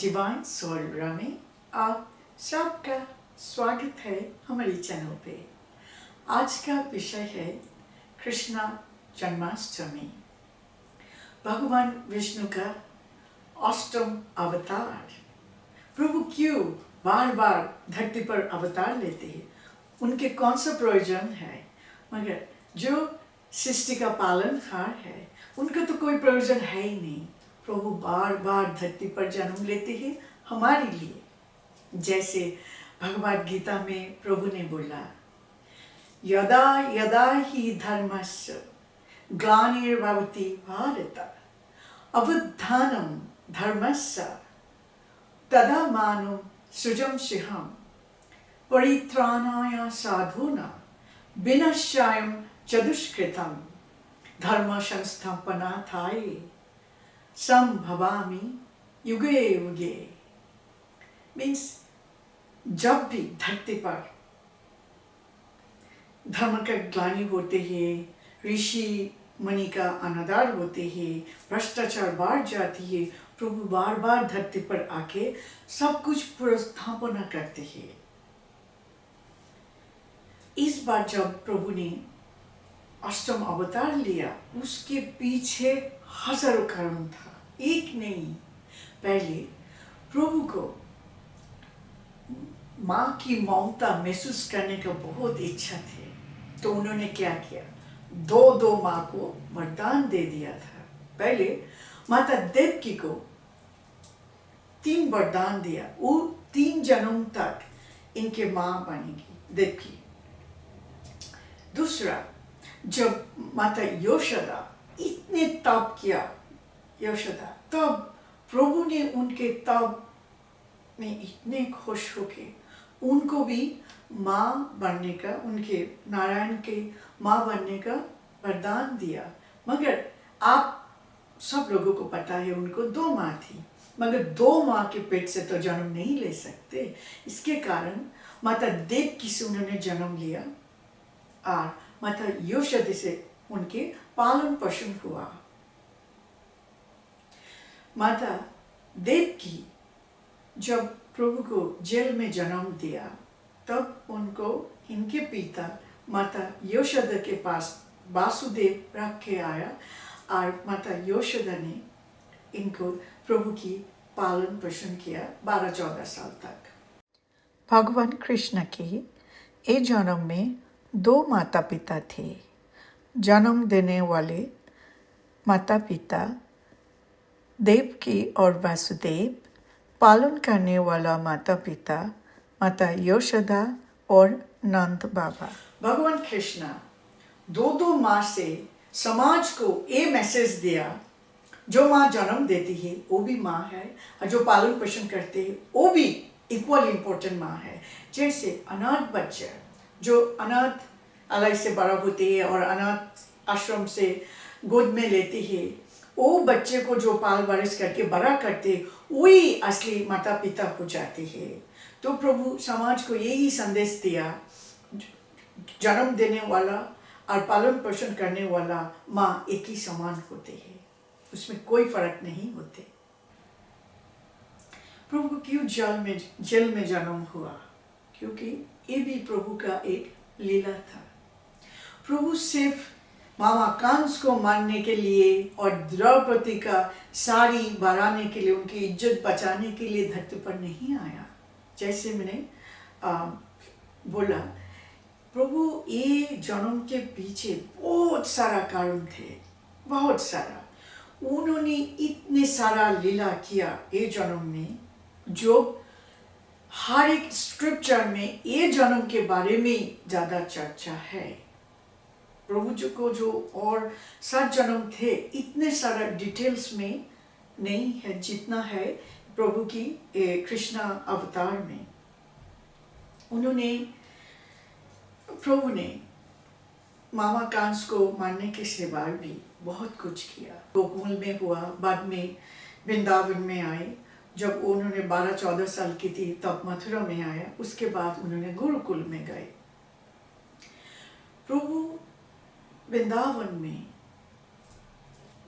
Divine soul में आप सबका स्वागत है हमारे चैनल पे। आज का विषय है कृष्ण जन्माष्टमी, भगवान विष्णु का अष्टम अवतार। प्रभु क्यों बार बार धरती पर अवतार लेते हैं, उनके कौन सा प्रयोजन है? मगर जो सृष्टि का पालनहार है उनका तो कोई प्रयोजन है ही नहीं। प्रभु बार बार धरती पर जन्म लेते हैं हमारे लिए। जैसे भगवद गीता में प्रभु ने बोला, यदा यदा ही धर्मस्य ग्लानिर्भवति भारत अभुत्थानं धर्मस्य तदा मानं सृजंसिहं परित्राणाय साधूनां विनाशाय च धर्म संस्थापनार्थाय संभवामि युगे युगे। मीन्स जब भी धरती पर धर्म का ग्लानि होते हैं, ऋषि मुनि का अनादर होते हैं, भ्रष्टाचार बढ़ जाती है, प्रभु बार बार धरती पर आके सब कुछ पुनर्स्थापना करते हैं। इस बार जब प्रभु ने अष्टम अवतार लिया, उसके पीछे हजारों कारण था, एक नहीं। पहले प्रभु को माँ की ममता महसूस करने का बहुत इच्छा थी, तो उन्होंने क्या किया, दो माँ को वरदान दे दिया था। पहले माता देवकी को 3 वरदान दिया, वो 3 जन्म तक इनके माँ बनेगी देवकी। दूसरा, जब माता यशोदा इतने तप किया, यशोदा, तब प्रभु ने उनके तप में इतने खुश होके उनको भी माँ बनने का, उनके नारायण के माँ बनने का वरदान दिया। मगर आप सब लोगों को पता है उनको 2 माँ थी, मगर 2 माँ के पेट से तो जन्म नहीं ले सकते। इसके कारण माता देवकी से उन्होंने जन्म लिया और माता यशोदा से उनके पालन पोषण हुआ। माता देवकी जब प्रभु को जेल में जन्म दिया, तब उनको इनके पिता माता यशोदा के पास वासुदेव रख के आया और माता यशोदा ने इनको प्रभु की पालन पोषण किया 12-14 साल तक। भगवान कृष्ण के इस जन्म में 2 माता पिता थे। जन्म देने वाले माता पिता देवकी और वासुदेव, पालन करने वाला माता पिता माता यशोदा और नंद बाबा। भगवान कृष्ण 2 माँ से समाज को ये मैसेज दिया, जो माँ जन्म देती है वो भी माँ है, और जो पालन पोषण करते हैं वो भी इक्वल इम्पोर्टेंट माँ है। जैसे अनाथ बच्चा जो अनाथ आलय से बड़ा होते हैं और अनाथ आश्रम से गोद में लेते हैं, वो बच्चे को जो पाल बारिश करके बड़ा करते, वही असली माता पिता हो जाते हैं। तो प्रभु समाज को यही संदेश दिया, जन्म देने वाला और पालन पोषण करने वाला माँ एक ही समान होते हैं, उसमें कोई फर्क नहीं होते। प्रभु को क्यों जेल में जन्म हुआ? क्योंकि ये भी प्रभु का एक लीला था। प्रभु सिर्फ मामा कंस को मारने के लिए और द्रौपदी का साड़ी बढ़ाने के लिए, उनकी इज्जत बचाने के लिए धरती पर नहीं आया। जैसे मैंने बोला, प्रभु ये जन्म के पीछे बहुत सारा कारण थे, बहुत सारा। उन्होंने इतने सारा लीला किया ये जन्म में, जो हर एक स्क्रिप्चर में ये जन्म के बारे में ज़्यादा चर्चा है। प्रभु जी को जो और 7 जन्म थे, इतने सारा डिटेल्स में नहीं है जितना है प्रभु की कृष्ण अवतार में। प्रभु ने मामा कंस को मारने के सिवा भी बहुत कुछ किया। गोकुल में हुआ, बाद में वृंदावन में आए। जब उन्होंने 12-14 साल की थी तब मथुरा में आया, उसके बाद उन्होंने गुरुकुल में गए। प्रभु वृंदावन में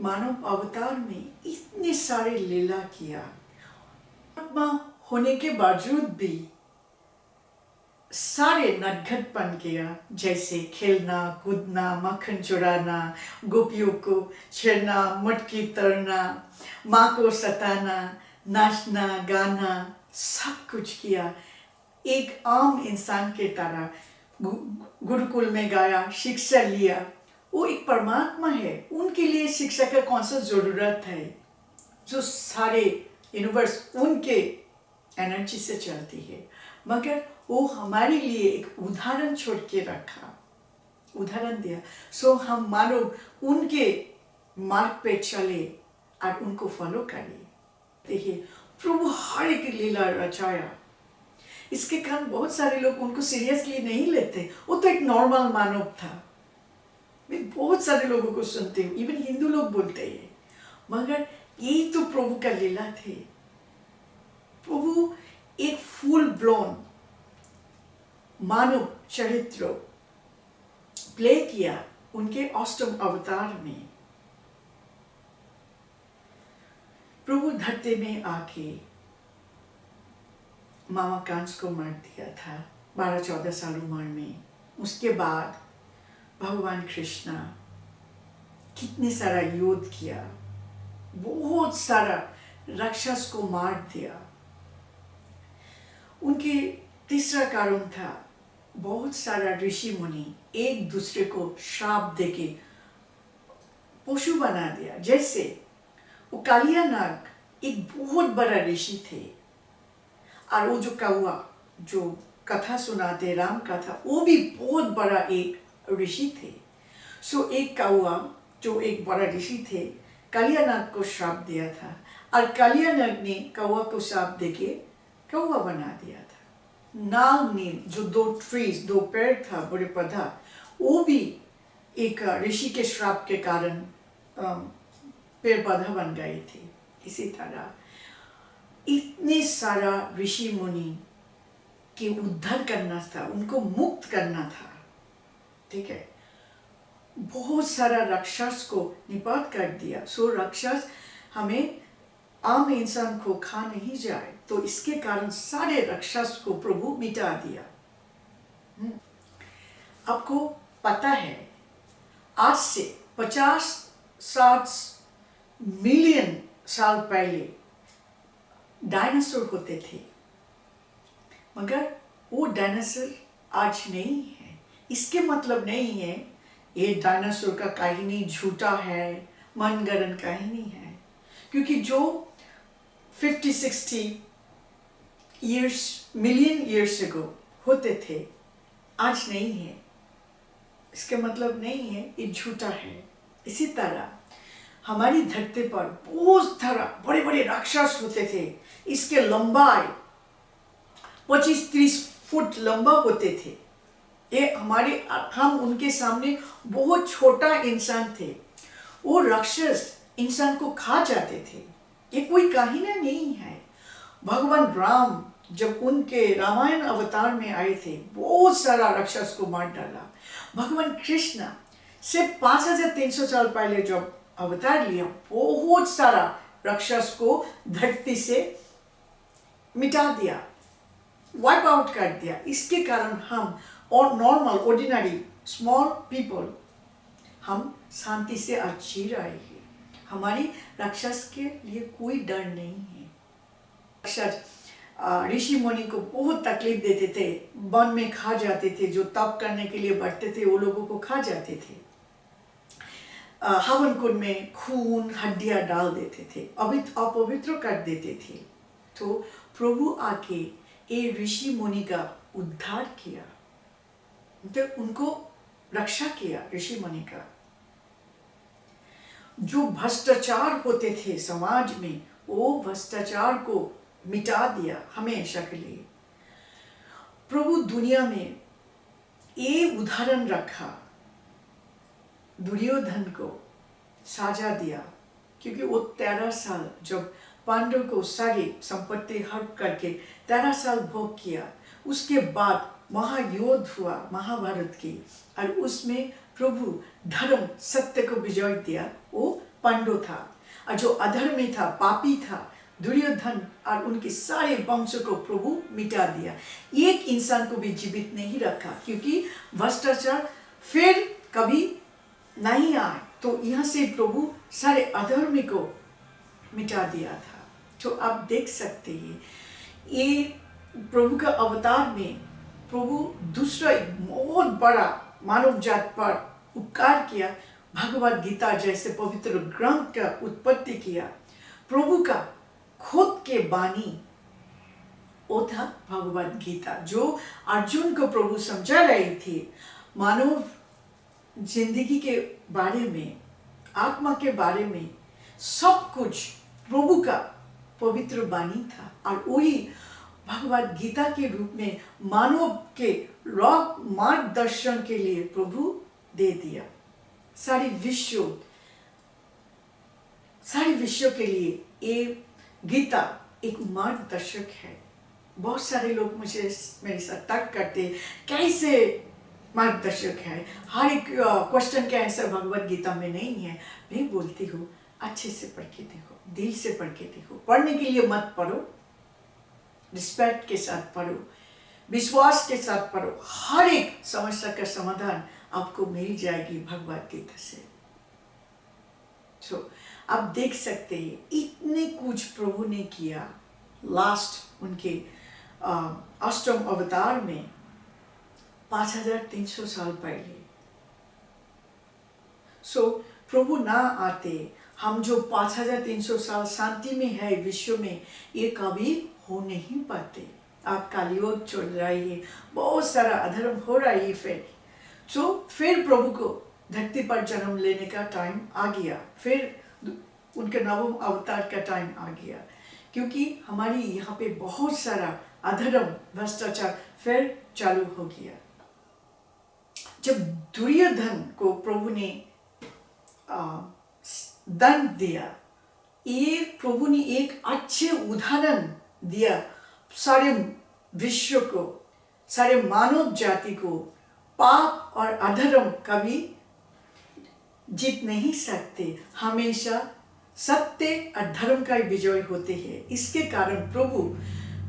मानव अवतार में इतने सारे लीला किया, आत्मा होने के बावजूद भी सारे नटखटपन किया, जैसे खेलना कूदना, मक्खन चुराना, गोपियों को छेड़ना, मटकी तोड़ना, माँ को सताना, नाचना गाना, सब कुछ किया। एक आम इंसान के तरह गुरुकुल में गया, शिक्षा लिया। वो एक परमात्मा है, उनके लिए शिक्षा का कौन सा जरूरत है? जो सारे यूनिवर्स उनके एनर्जी से चलती है। मगर वो हमारे लिए एक उदाहरण छोड़ के रखा, उदाहरण दिया, सो हम मानो उनके मार्ग पे चले और उनको फॉलो करें। देखिए, प्रभु हर एक लीला रचाया, इसके कारण बहुत सारे लोग उनको सीरियसली नहीं लेते। वो तो एक नॉर्मल मानव था। मैं बहुत सारे लोगों को सुनती हूँ, इवन हिंदू लोग बोलते हैं, मगर यही तो प्रभु का लीला थे। प्रभु एक फुल ब्लोन मानव चरित्र प्ले किया उनके अष्टम अवतार में। प्रभु धरती में आके मामा कंस को मार दिया था 12-14 साल उम्र में। उसके बाद भगवान कृष्ण कितने सारा युद्ध किया, बहुत सारा राक्षस को मार दिया। उनके तीसरा कारण था, बहुत सारा ऋषि मुनि एक दूसरे को श्राप देके पशु बना दिया। जैसे वो कालिया नाग एक बहुत बड़ा ऋषि थे, और वो जो कौआ जो कथा सुनाते राम कथा, वो भी बहुत बड़ा एक ऋषि थे। सो एक कौआ जो एक बड़ा ऋषि थे, कालिया नाग को श्राप दिया था, और कालिया नाग ने कौआ को श्राप देके कौआ बना दिया था। नाग ने जो दो पेड़ था, बड़े पौधा, वो भी एक ऋषि के श्राप के कारण पेड़ पौधा बन गए थे। इसी तरह इतने सारा ऋषि मुनि के उद्धार करना था, उनको मुक्त करना था, ठीक है। बहुत सारा राक्षस को निपात कर दिया। सो राक्षस हमें आम इंसान को खा नहीं जाए, तो इसके कारण सारे राक्षस को प्रभु मिटा दिया। आपको पता है, आज से 50-60 मिलियन साल पहले डायनासोर होते थे, मगर वो डायनासोर आज नहीं है। इसके मतलब नहीं है ये डायनासोर का कहानी झूठा है, मनगढ़ंत कहानी है, क्योंकि जो 50-60 मिलियन ईयर्स अगो होते थे, आज नहीं है। इसका मतलब नहीं है ये झूठा है। इसी तरह हमारी धरती पर बहुत सारा बड़े बड़े राक्षस होते थे। इसके लंबाई 25-30 फुट लंबा होते थे। ये हम उनके सामने बहुत छोटा इंसान थे। वो राक्षस इंसान को खा जाते थे। ये कोई कहानी नहीं है। भगवान राम जब उनके रामायण अवतार में आए थे, बहुत सारा राक्षस को मार डाला। भगवान कृष्ण से 5300 साल पहले जब अवतार लिया, बहुत सारा राक्षस को धरती से मिटा दिया, वाइप आउट कर दिया। इसके कारण हम और नॉर्मल ऑर्डिनरी स्मॉल पीपल हम शांति से आज जी रहे हैं। हमारी राक्षस के लिए कोई डर नहीं है। राक्षस ऋषि मुनि को बहुत तकलीफ देते थे, वन में खा जाते थे। जो तप करने के लिए बढ़ते थे वो लोगों को खा जाते थे। हवन कुंड में खून हड्डियां डाल देते थे, अपवित्र कर देते थे। तो प्रभु आके ये ऋषि मुनि का उद्धार किया, तो उनको रक्षा किया। ऋषि मुनि का जो भ्रष्टाचार होते थे समाज में, वो भ्रष्टाचार को मिटा दिया हमेशा के लिए। प्रभु दुनिया में ये उदाहरण रखा, दुर्योधन को साजा दिया, क्योंकि वो 13 साल जब पांडव को सारी संपत्ति हड़प करके 13 साल भोग किया, उसके बाद महायुद्ध हुआ महाभारत की, और उसमें प्रभु धर्म सत्य को विजय दिया। वो पांडव था, और जो अधर्मी था, पापी था, दुर्योधन और उनके सारे वंश को प्रभु मिटा दिया। एक इंसान को भी जीवित नहीं रखा, क्योंकि भ्रष्टाचार फिर कभी नहीं आए। तो यहाँ से प्रभु सारे अधर्मी को मिटा दिया था। तो आप देख सकते हैं ये प्रभु का अवतार में प्रभु दूसरा एक बहुत बड़ा मानव जात पर उपकार किया। भगवद गीता जैसे पवित्र ग्रंथ का उत्पत्ति किया। प्रभु का खुद के वाणी वो था भगवद गीता, जो अर्जुन को प्रभु समझा रही थी। मानव जिंदगी के बारे में, आत्मा के बारे में सब कुछ प्रभु का पवित्र वाणी था, और वही भगवद गीता के रूप में मानव के मार्गदर्शन के लिए प्रभु दे दिया। सारे विश्व के लिए ये गीता एक मार्गदर्शक है। बहुत सारे लोग मुझे मेरे साथ तर्क करते कैसे मार्गदर्शक है, हर एक क्वेश्चन का आंसर भगवद गीता में नहीं है। मैं बोलती हूँ अच्छे से पढ़ के देखो, दिल से पढ़ के देखो। पढ़ने के लिए मत पढ़ो, रिस्पेक्ट के साथ पढ़ो, विश्वास के साथ पढ़ो। हर एक समस्या का समाधान आपको मिल जाएगी भगवद गीता से। आप देख सकते हैं इतने कुछ प्रभु ने किया लास्ट उनके अष्टम अवतार में 5300 साल पहले। प्रभु ना आते हम जो 5300 साल शांति में है विश्व में, ये कभी हो नहीं पाते। आप कलयुग चल रही है, बहुत सारा अधर्म हो रहा है। फिर प्रभु को धरती पर जन्म लेने का टाइम आ गया, फिर उनके नवम अवतार का टाइम आ गया, क्योंकि हमारी यहाँ पे बहुत सारा अधर्म भ्रष्टाचार फिर चालू हो गया। जब दुर्योधन को प्रभु ने दंड दिया, ये प्रभु ने एक अच्छे उदाहरण दिया सारे विश्व को, सारे मानव जाति को। पाप और अधर्म कभी जीत नहीं सकते, हमेशा सत्य और धर्म का विजय होते हैं। इसके कारण प्रभु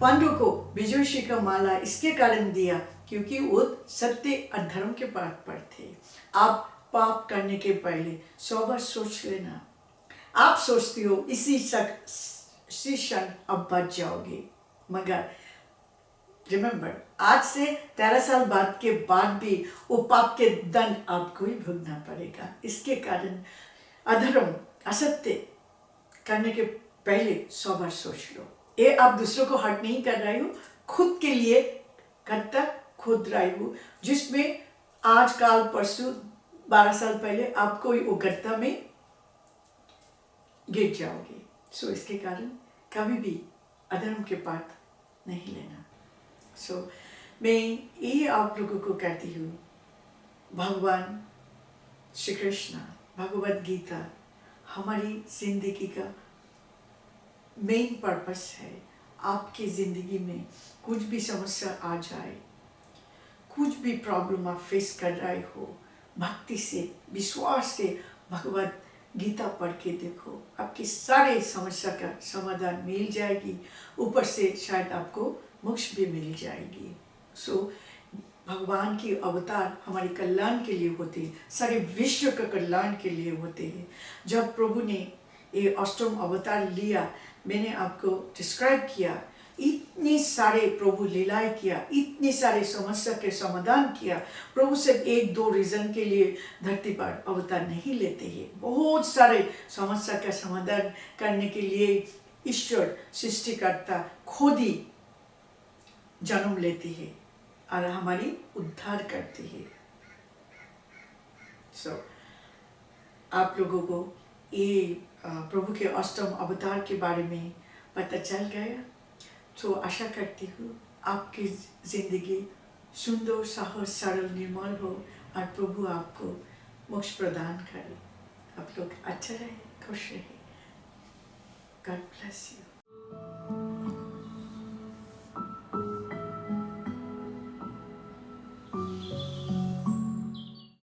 पांडु को विजय शिखा माला इसके कारण दिया, क्योंकि वो सत्य और धर्म के पाठ पर थे। आप पाप करने के पहले 100 बार सोच लेना। आप सोचती हो इसी क्षण अब बच जाओगे, मगर रिमेंबर, आज से 13 साल बाद के बाद भी वो पाप के दंड आपको ही भुगतना पड़ेगा। इसके कारण अधर्म असत्य करने के पहले 100 बार सोच लो। ये आप दूसरों को हर्ट नहीं कर रही हो, खुद के लिए करता खुद रही हो, जिसमें आज काल परसों 12 साल पहले आपको वो गड्ढा में गिर जाओगे। इसके कारण कभी भी अधर्म के पाठ नहीं लेना। मैं ये आप लोगों को कहती हूँ, भगवान श्री कृष्ण भगवद गीता हमारी जिंदगी का मेन पर्पस है। आपकी जिंदगी में कुछ भी समस्या आ जाए, कुछ भी प्रॉब्लम आप फेस कर रहे हो, भक्ति से विश्वास से भगवद गीता पढ़ के देखो, आपकी सारे समस्या का समाधान मिल जाएगी। ऊपर से शायद आपको मोक्ष भी मिल जाएगी। भगवान की अवतार हमारे कल्याण के लिए होते हैं, सारे विश्व का कल्याण के लिए होते हैं। जब प्रभु ने ये अष्टम अवतार लिया, मैंने आपको डिस्क्राइब किया, इतने सारे प्रभु लीलाएं किया, इतने सारे समस्या के समाधान किया। प्रभु सिर्फ 1-2 रीजन के लिए धरती पर अवतार नहीं लेते हैं, बहुत सारे समस्या का समाधान करने के लिए ईश्वर सृष्टिकर्ता खुद ही जन्म लेती है और हमारी उद्धार करती है। आप लोगों को ये प्रभु के अष्टम अवतार के बारे में पता चल गया। आशा करती हूँ आपकी जिंदगी सुंदर, सहज, सरल, निर्मल हो और प्रभु आपको मोक्ष प्रदान करे। आप लोग अच्छा रहे, खुश रहे। God bless you.